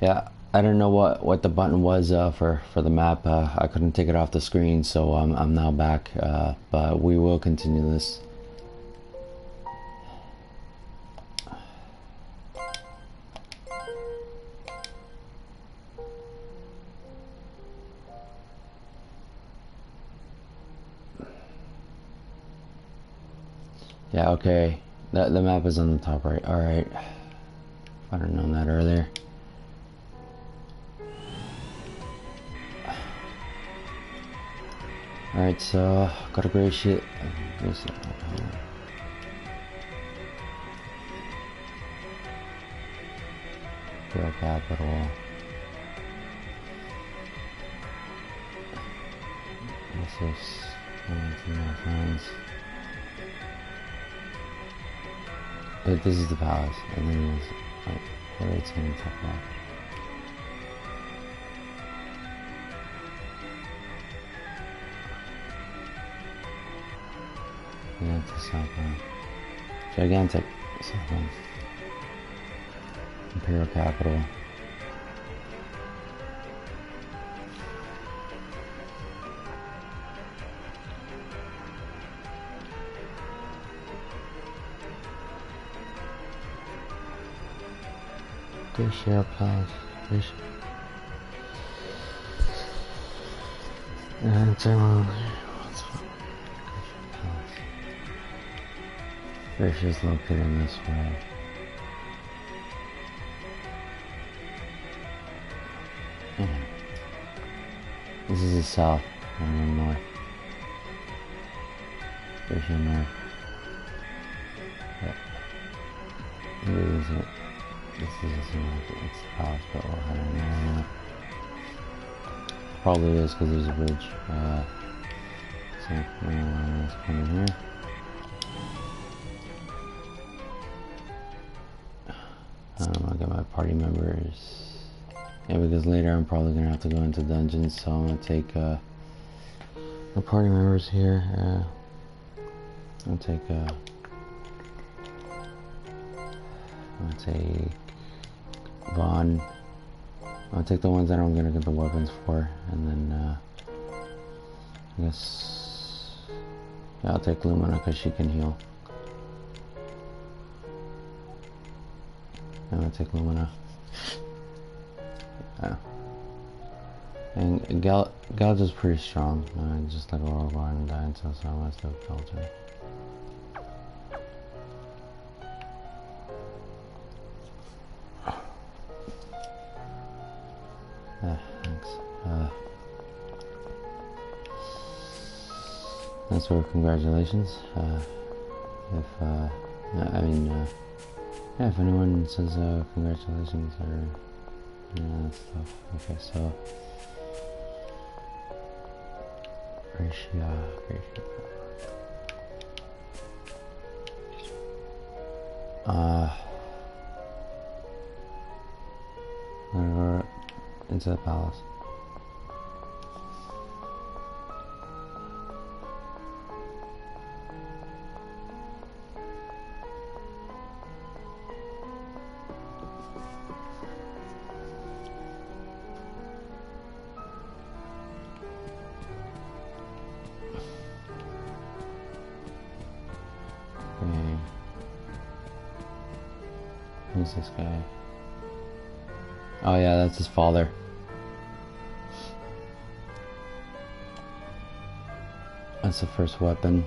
Yeah, I don't know what the button was for the map. I couldn't take it off the screen, so I'm now back. But we will continue this. Yeah, okay. The map is on the top right. All right. If I'd have known that earlier. Alright, so got a great shit. Girl capital. This is my friends. This is the palace, and then there's like what it's gonna talk about. Yeah, it's a gigantic Southbound. Imperial capital. Good share palace. And ceremony. Fish is located in this way. This is the south and the north. Fish in north. Yeah. This is it's the palace, but I don't know. Probably is because there's a bridge. So let's come in here. I'll get my party members. Yeah, because later I'm probably gonna have to go into dungeons, so I'm gonna take the party members here. I'll take Vaughn. I'll take the ones that I'm gonna get the weapons for, and then I guess yeah, I'll take Lumina because she can heal. I'm gonna take Lumina. Yeah. And Gouge is pretty strong. Just like a robot and dying, so I must have killed her. Thanks. Thanks for congratulations. If anyone says congratulations or that stuff. Okay, so great. I'm gonna go into the palace. Okay. Who's this guy? Oh yeah, that's his father. That's the first weapon.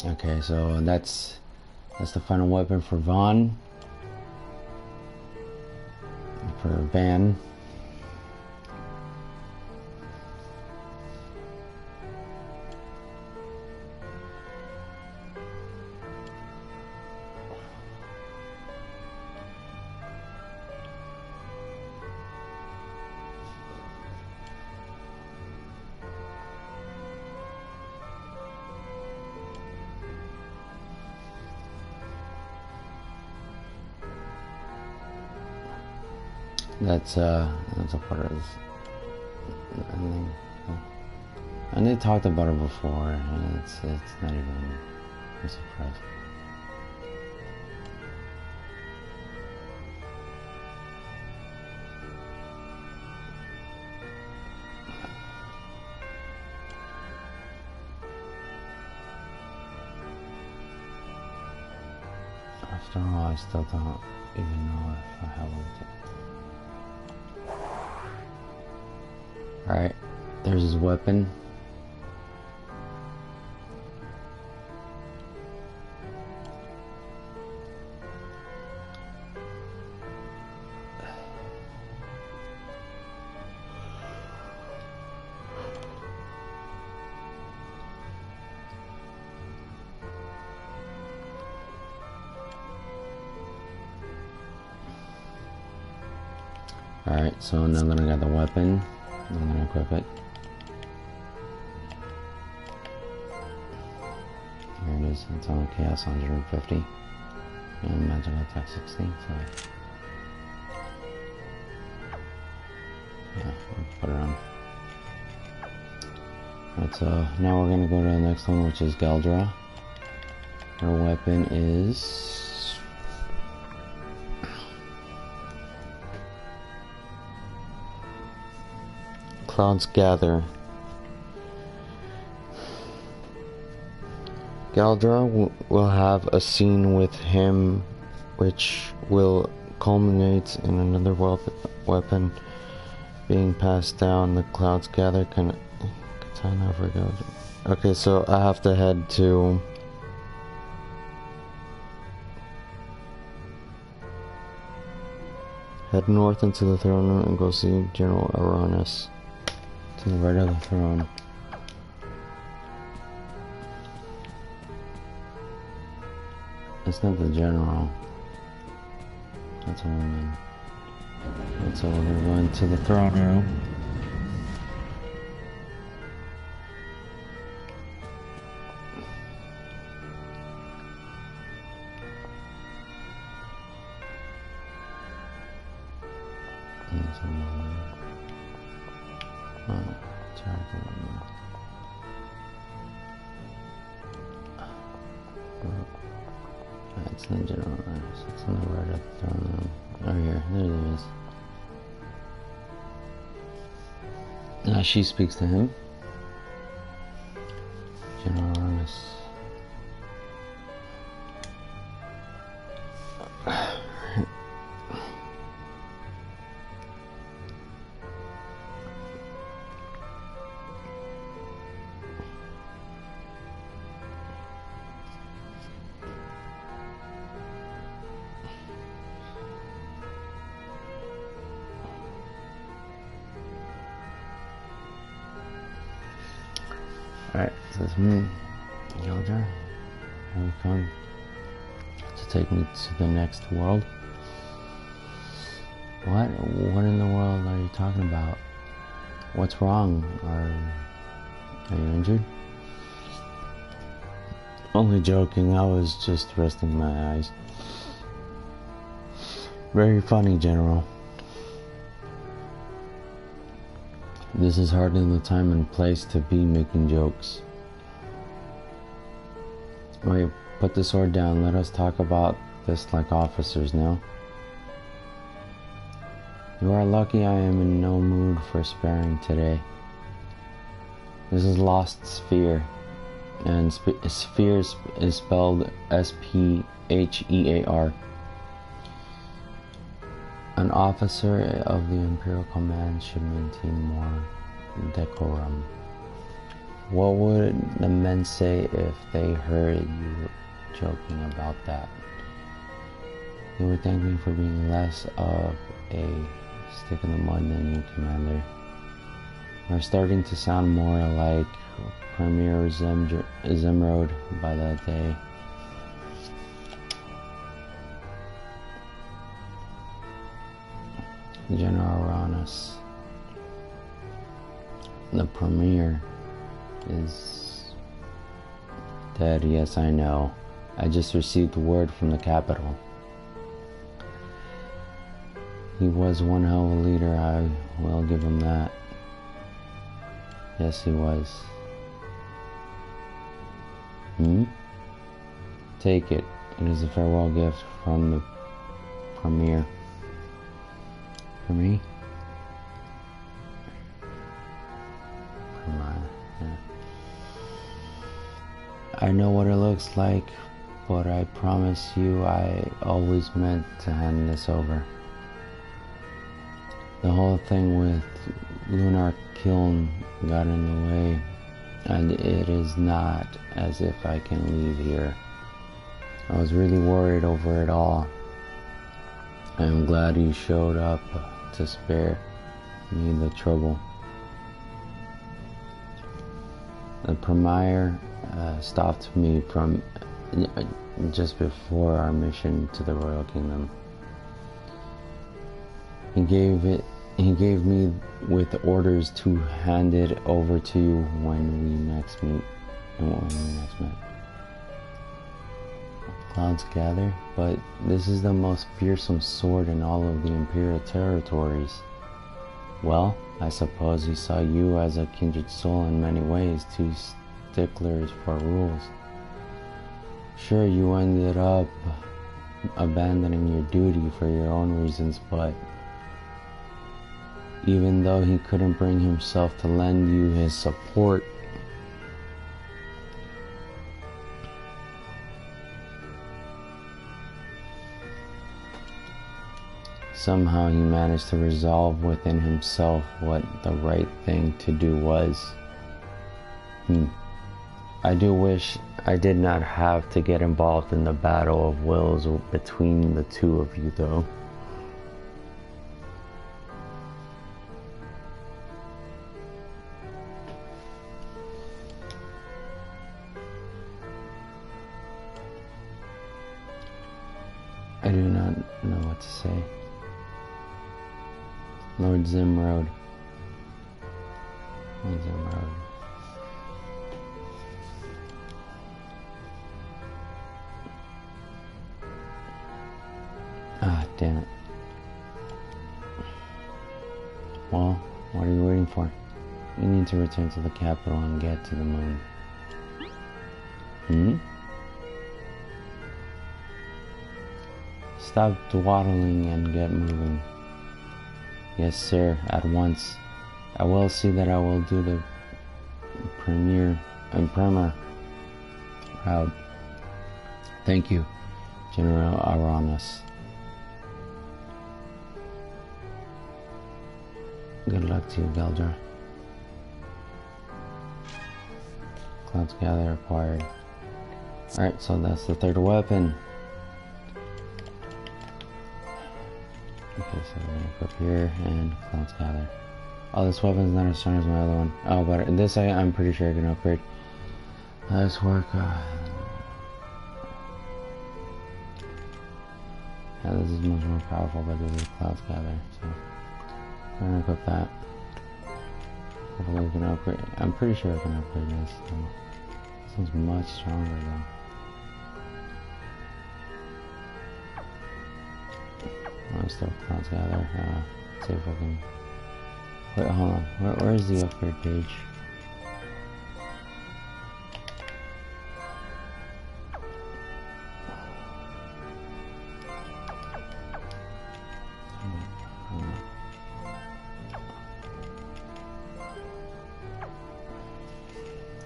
Okay, so that's the final weapon for Vaughn. For Van. That's a part of this. And they talked about it before, and it's not even a surprise. After all, I still don't even know if I have it. Alright, there's his weapon. Alright, so now I'm gonna get the weapon. I'm gonna equip it. Here it is. It's on Chaos 150. And Magical Attack 60. So yeah, let's put it on. Alright, so now we're gonna go to the next one, which is Galdra. Her weapon is Clouds Gather. Galdra will have a scene with him which will culminate in another weapon being passed down. The Clouds Gather Katana forgot. Okay, so I have to head to head north into the throne room and go see General Aronis. To the right of the throne. It's not the general. That's a woman. And so we're gonna go into the throne room. It's in the general. It's on the right of the throne room. Oh, here. There it is. Now she speaks to him. General Arnis. Alright, so it's me, Galdra. Have you come to take me to the next world? What? What in the world are you talking about? What's wrong? Are you injured? Only joking, I was just resting my eyes. Very funny, General. This is hardly the time and place to be making jokes. Wait, put the sword down. Let us talk about this like officers now. You are lucky I am in no mood for sparring today. This is Lost Sphere, and Sphere is spelled S-P-H-E-A-R. An officer of the Imperial Command should maintain more decorum. What would the men say if they heard you joking about that? They would thank me for being less of a stick in the mud than you, Commander. We're starting to sound more like Premier Zimrod by that day. General Uranus. The Premier is dead. Yes, I know. I just received word from the capital. He was one hell of a leader, I will give him that. Yes, he was. Take it. It is a farewell gift from the Premier. For me? Yeah. I know what it looks like, but I promise you I always meant to hand this over. The whole thing with Lunar Kiln got in the way, and it is not as if I can leave here. I was really worried over it all. I am glad you showed up to spare me the trouble. The Premier stopped me from just before our mission to the Royal Kingdom. He gave me with orders to hand it over to you when we next meet. Met. Clouds gather, but this is the most fearsome sword in all of the Imperial territories. Well, I suppose he saw you as a kindred soul in many ways, two sticklers for rules. Sure, you ended up abandoning your duty for your own reasons, but even though he couldn't bring himself to lend you his support, somehow he managed to resolve within himself what the right thing to do was. I do wish I did not have to get involved in the battle of wills between the two of you, though. I do not know what to say. Lord Zimrod. Ah, damn it. Well, what are you waiting for? You need to return to the capital and get to the moon. Stop dawdling and get moving. Yes, sir, at once. I will see that I will do the Premier proud. Thank you, General Uranus. Good luck to you, Geldra. Clouds gather acquired. Alright, so that's the third weapon. Okay, so we're gonna equip here and Clouds gather. Oh, this weapon's not as strong as my other one. Oh, but this I'm pretty sure I can upgrade. Let's work. Yeah, this is much more powerful, but this is Clouds gather. So we're gonna equip that. Hopefully we can upgrade. I'm pretty sure I can upgrade this. So this one's much stronger though. I'm still Clouds gather. Let's see if I can. Wait, hold on. Where is the upgrade page?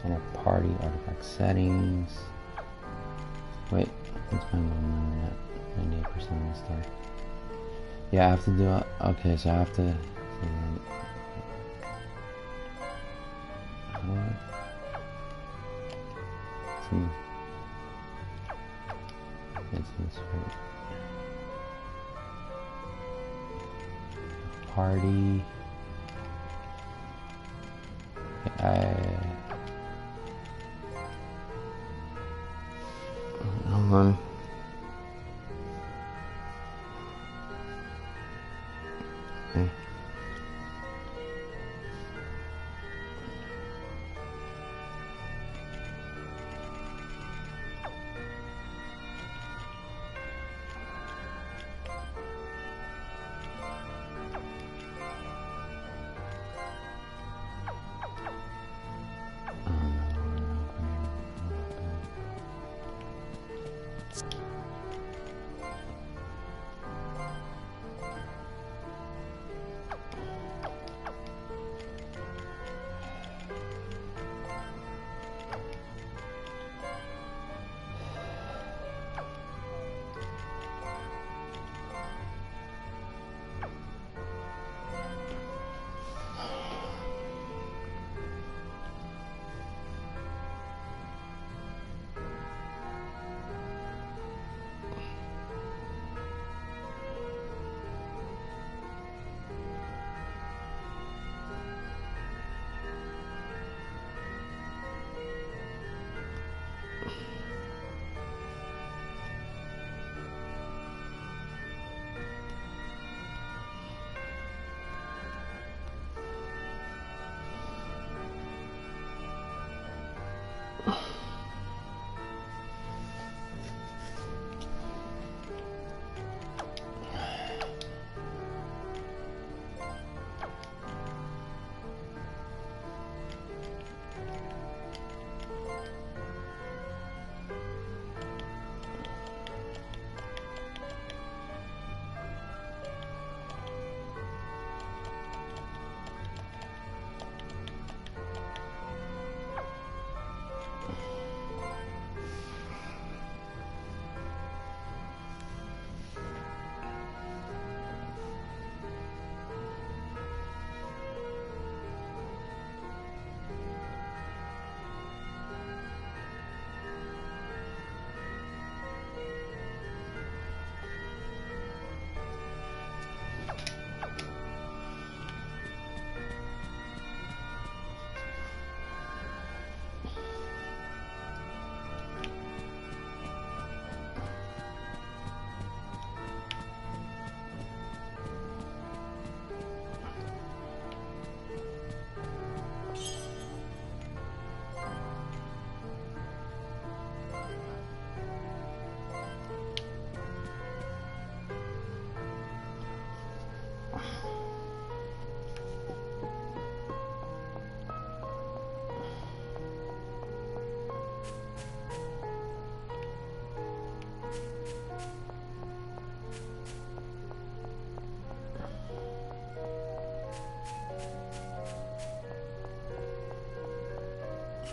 And a party artifact settings. Wait, let's find one at 98% of the start. Yeah, I have to do it. Okay, so I have to. It's this way. Party. Hold on. Okay.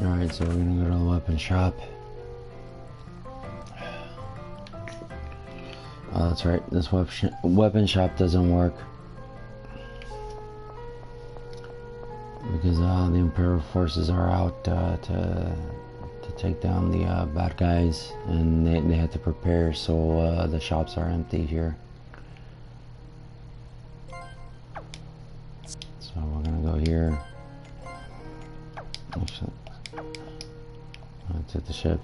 Alright, so we're gonna go to the weapon shop. Oh, that's right, this weapon shop doesn't work. Because the Imperial forces are out to take down the bad guys, and they had to prepare, so the shops are empty here. So we're gonna go here. Actually, let's hit the ship.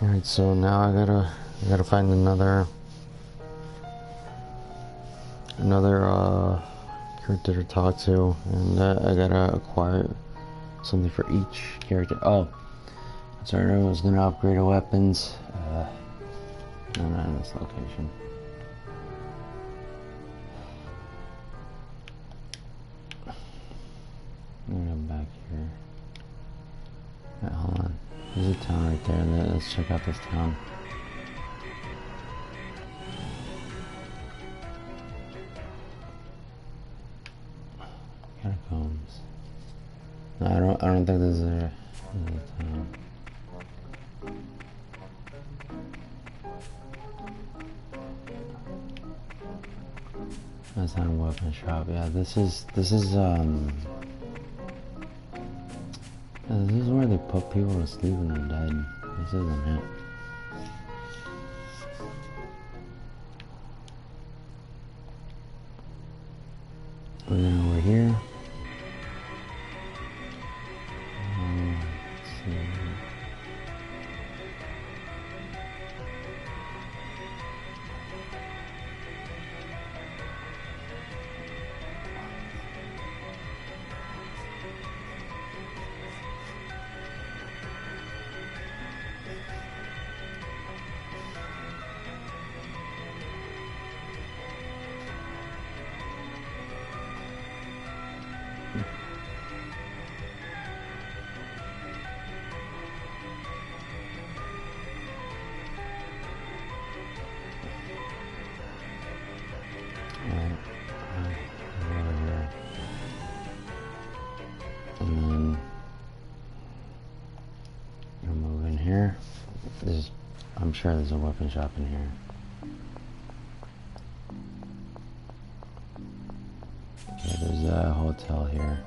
Alright, so now I gotta find another character to talk to, and I gotta acquire something for each character. Oh, sorry, I was gonna upgrade our weapons. No, not in this location. I'm gonna go back here. Right, hold on. There's a town right there. Let's check out this town. Catacombs. No, I don't think this is a town. That's not a weapon shop. Yeah, this is where they put people to sleep when they're dead. This isn't it. Then over here. Let's see. I'm sure there's a weapon shop in here. Okay, there's a hotel here.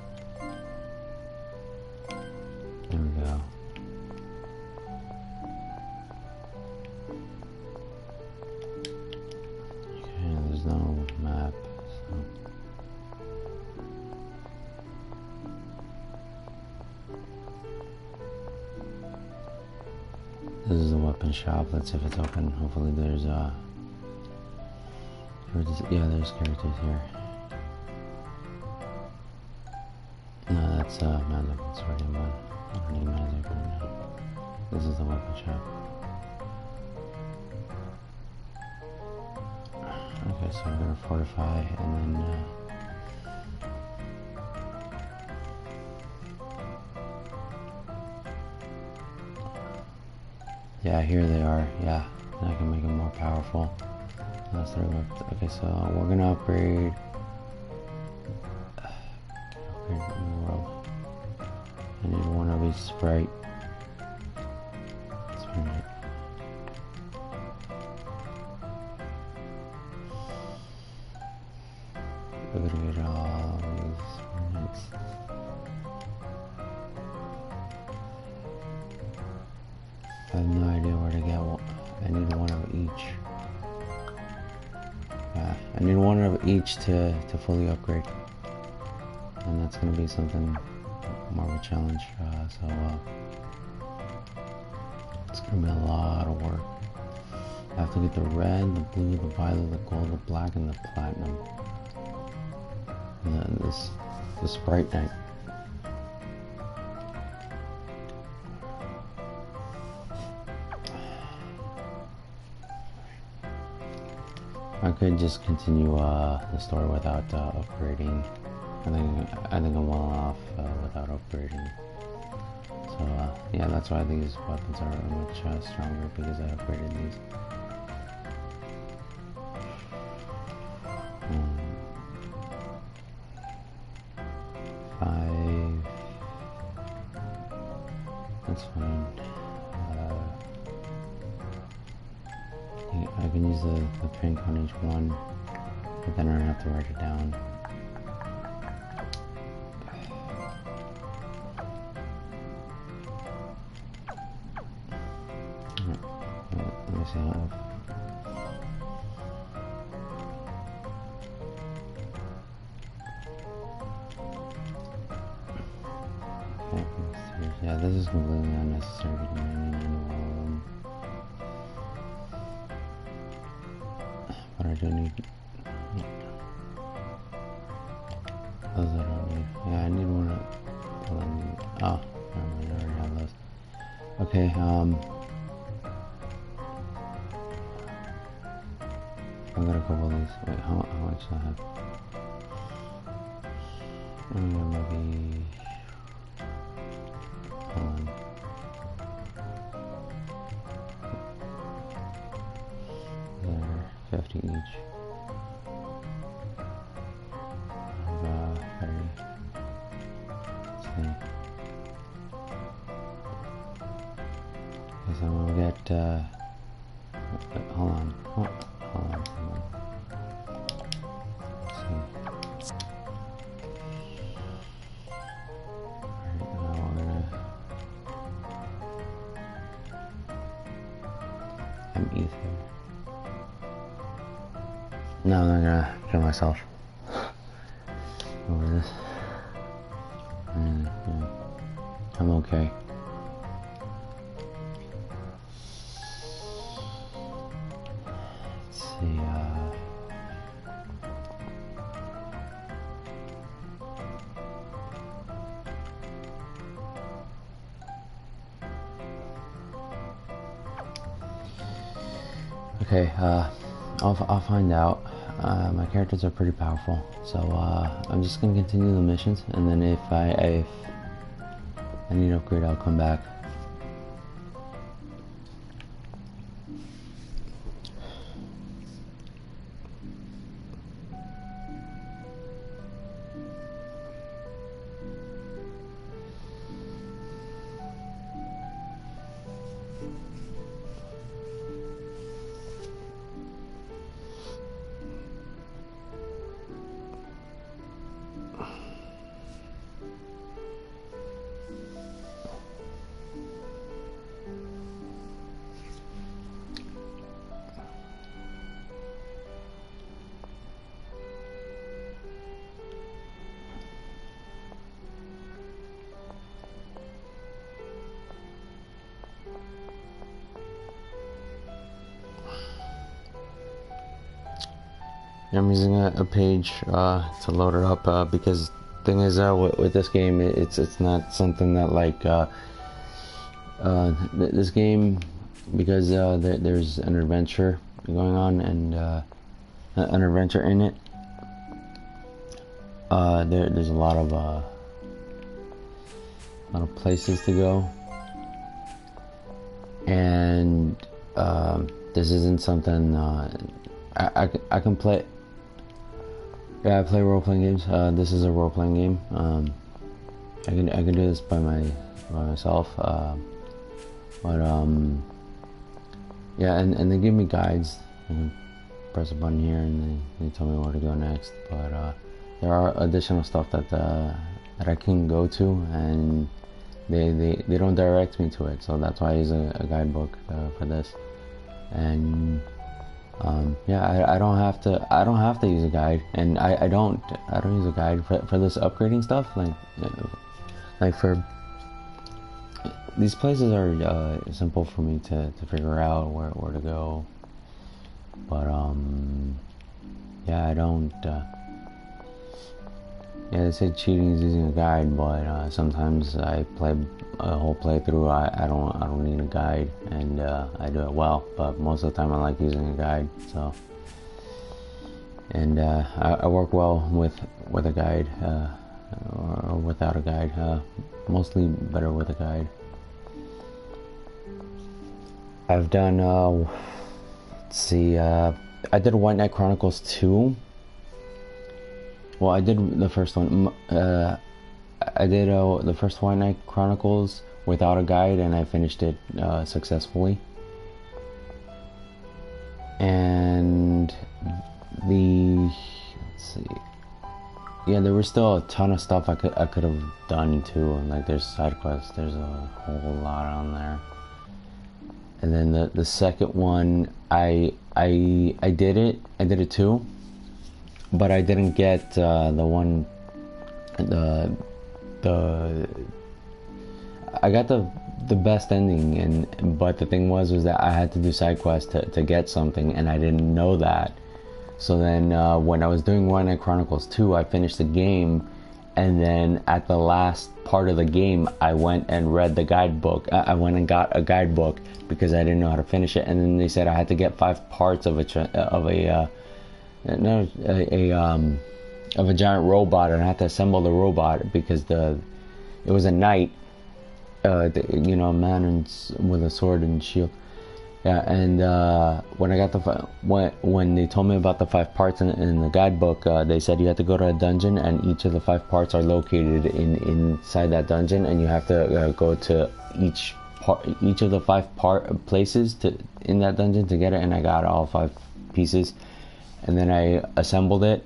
There we go. Okay, there's no map, so. This is a weapon shop. Let's see if it's open. Hopefully there's yeah, there's characters here. No, that's magic and sword, but I don't need magic right now. This is the weapon shop. Okay, so I'm gonna fortify and then yeah, here they are. Yeah, and I can make them more powerful. That's their weapons. Okay, so we're gonna upgrade. Upgrade in the world. I need one of each sprite. That's right. We're gonna get all these sprites. I have no idea where to get one. I need one of each. Yeah, I need one of each to fully upgrade. And that's going to be something more of a challenge. So it's going to be a lot of work. I have to get the red, the blue, the violet, the gold, the black, and the platinum. And then the Sprite Knight. I could just continue the story without upgrading. I think I'm well off without upgrading. So yeah, that's why these weapons are much stronger, because I upgraded these. Five. That's fine. I can use the pink on each one, but then I don't have to write it down. Let me see how. Okay, yeah, this is completely unnecessary. 99 of all of them. I do need. Those I don't need. Yeah, I need one of. Oh, never mind, I already have those. Okay, I got a couple of these. Wait, how much do I have? Maybe. Hold on. They're 50 each. 30. Let's see. Okay, so we'll get, hold on. Hold on. Let's see. Alright, now we're gonna... I'm ether. No, I'm not gonna kill myself over this. Yeah. I'm okay. Let's see, okay, I'll find out. My characters are pretty powerful, so I'm just gonna continue the missions, and then if I need to upgrade, I'll come back. I'm using a page to load it up because thing is with this game it's not something that like this game, because there's an adventure going on and an adventure in it. There's a lot of places to go, and this isn't something I can play. Yeah, I play role-playing games. This is a role-playing game. I can do this by myself. Yeah, and they give me guides. I can press a button here and they tell me where to go next. But there are additional stuff that I can go to, and they don't direct me to it. So that's why I use a guidebook for this. And yeah, I don't have to use a guide, and I don't use a guide for this upgrading stuff. Like for these places are simple for me to figure out where to go, but yeah, I don't. Yeah, they say cheating is using a guide, but sometimes I play a whole playthrough. I don't need a guide, and I do it well. But most of the time, I like using a guide. So, and I work well with a guide or without a guide. Mostly better with a guide. I've done. Let's see. I did White Knight Chronicles 2. Well, I did the first one. I did the first White Knight Chronicles without a guide, and I finished it successfully. And let's see. Yeah, there was still a ton of stuff I could have done too. And like, there's side quests. There's a whole lot on there. And then the second one, I did it. I did it too. But I didn't get the one, I got the best ending, but the thing was that I had to do side quests to get something, and I didn't know that. So then when I was doing One Night Chronicles 2, I finished the game, and then at the last part of the game, I went and read the guidebook. I went and got a guidebook because I didn't know how to finish it, and then they said I had to get 5 parts of a giant robot, and I had to assemble the robot because it was a knight, you know, a man with a sword and shield. Yeah, and when I got when they told me about the 5 parts in the guidebook, they said you had to go to a dungeon, and each of the 5 parts are located inside that dungeon, and you have to go to each of the 5 places in that dungeon to get it. And I got all 5 pieces, and then I assembled it.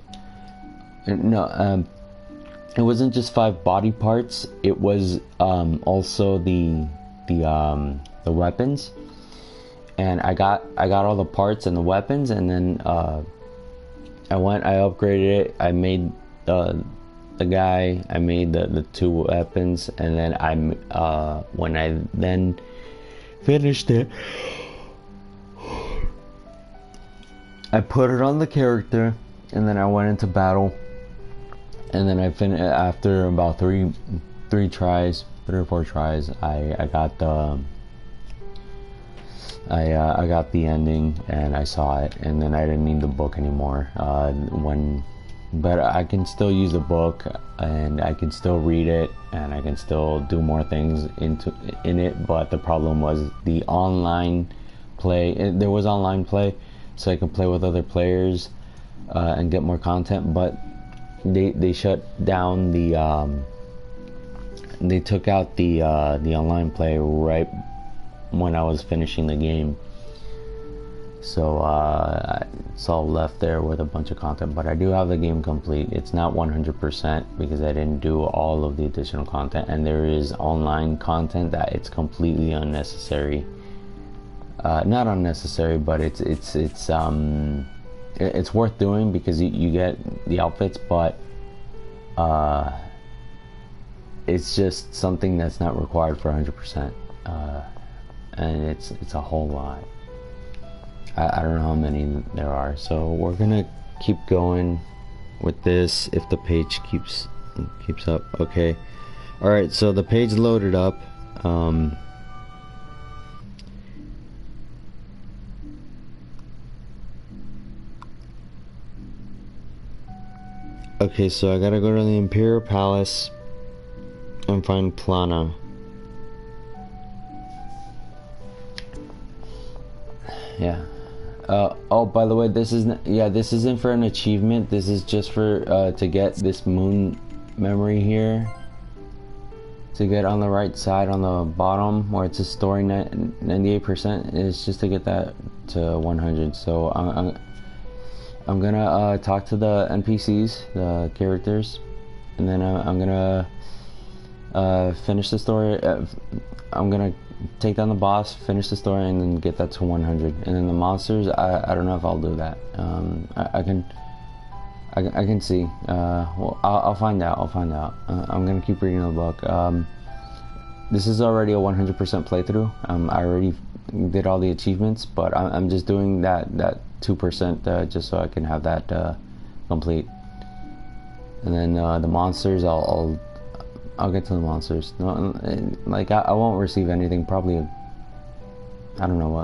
No, it wasn't just 5 body parts. It was also the weapons. And I got all the parts and the weapons, and then I upgraded it. I made the guy. I made the 2 weapons, and then when I then finished it, I put it on the character, and then I went into battle, and then I finished after about 3 or 4 tries. I got the. I got the ending, and I saw it, and then I didn't need the book anymore. But I can still use the book, and I can still read it, and I can still do more things in it. But the problem was the online play. There was online play, so I could play with other players and get more content. But they shut down they took out the online play right when I was finishing the game, so it's all left there with a bunch of content. But I do have the game complete. It's not 100% because I didn't do all of the additional content, and there is online content that it's completely unnecessary. Not unnecessary, but it's worth doing because you get the outfits, but it's just something that's not required for 100%. And it's a whole lot. I don't know how many there are, so we're gonna keep going with this if the page keeps up. Okay, all right, so the page loaded up. Okay, so I gotta go to the Imperial Palace and find Plana. Yeah. Oh, by the way, this isn't for an achievement. This is just for to get this moon memory here. To get on the right side on the bottom where it says story 98%. It's just to get that to 100. So I'm gonna talk to the NPCs, the characters, and then I'm gonna finish the story. I'm gonna take down the boss, finish the story, and then get that to 100. And then the monsters, I don't know if I'll do that. I can see. Well, I'll find out. I'm gonna keep reading the book. This is already a 100% playthrough. I already did all the achievements, but I'm just doing that 2% just so I can have that complete. And then the monsters, I'll get to the monsters. No, like I won't receive anything. Probably, I don't know.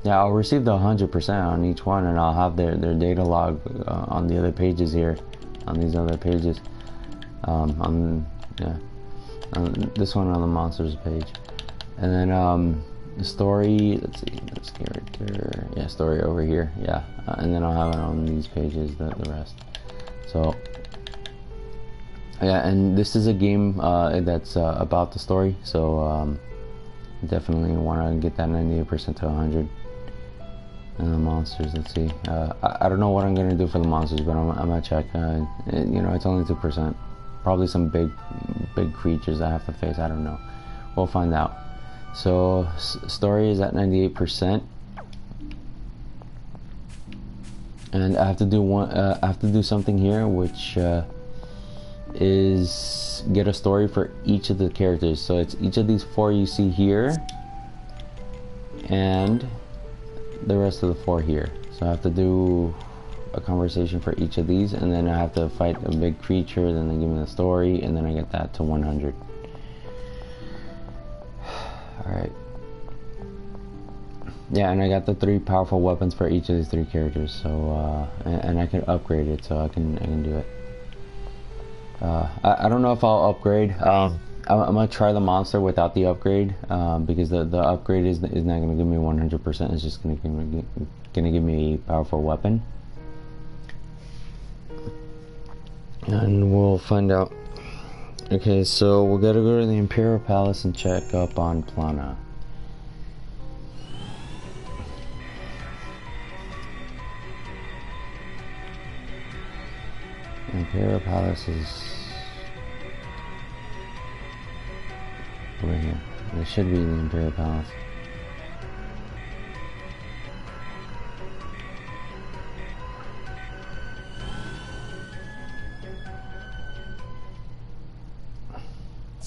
Yeah, I'll receive the 100% on each one, and I'll have their data log on the other pages here, on these other pages. On this one on the monsters page, and then the story. Let's see, that's character. Yeah, story over here. Yeah, and then I'll have it on these pages. The rest. So. Yeah, and this is a game that's about the story, so definitely want to get that 98% to 100. And the monsters, let's see. I don't know what I'm gonna do for the monsters, but I'm gonna check. You know, it's only 2%. Probably some big creatures I have to face. I don't know. We'll find out. So story is at 98%, and I have to do I have to do something here, which. Is get a story for each of the characters. So it's each of these 4 you see here and the rest of the 4 here. So I have to do a conversation for each of these, and then I have to fight a big creature, then they give me the story, and then I get that to 100. Alright. Yeah, and I got the 3 powerful weapons for each of these 3 characters, so, and I can upgrade it, so I can do it. I don't know if I'll upgrade. I'm gonna try the monster without the upgrade, because the upgrade is not gonna give me 100%. It's just gonna give me a powerful weapon, and we'll find out. Okay, so we gotta go to the Imperial Palace and check up on Plana. Imperial Palace is over here. It should be the Imperial Palace.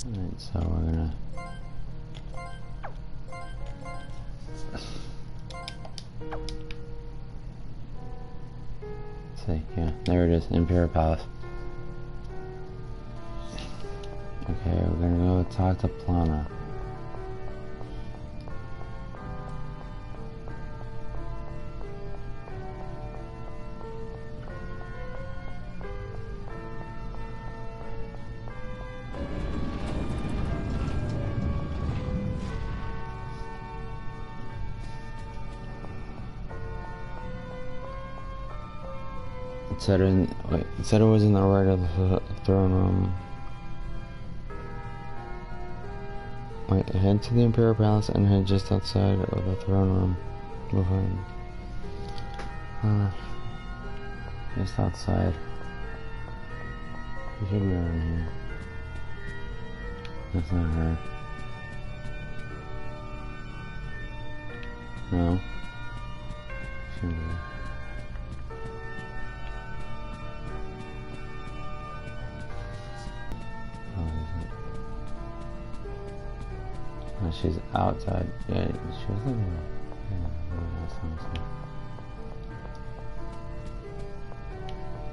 Alright, so we're gonna see, yeah, there it is, Imperial Palace. Okay, we're gonna go talk to Plana. It said it was in the right of the throne room. Wait, head to the Imperial Palace and head just outside of the throne room. Behind. Just outside. She should be around here. That's not her. No. Shouldn't be. Oh, she's outside. Yeah, she was in there. Yeah,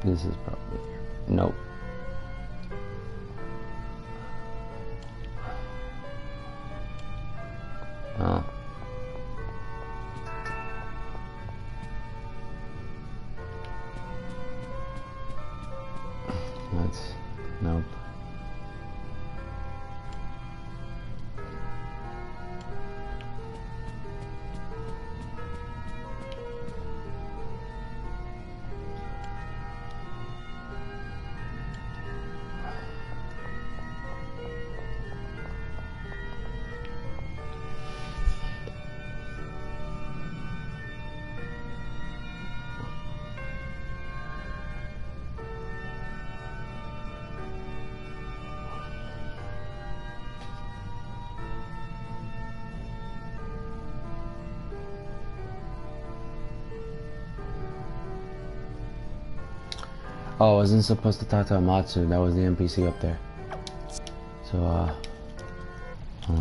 this is probably. Nope. Oh. That's. Nope. Oh, I wasn't supposed to talk to Amatsu. That was the NPC up there. So,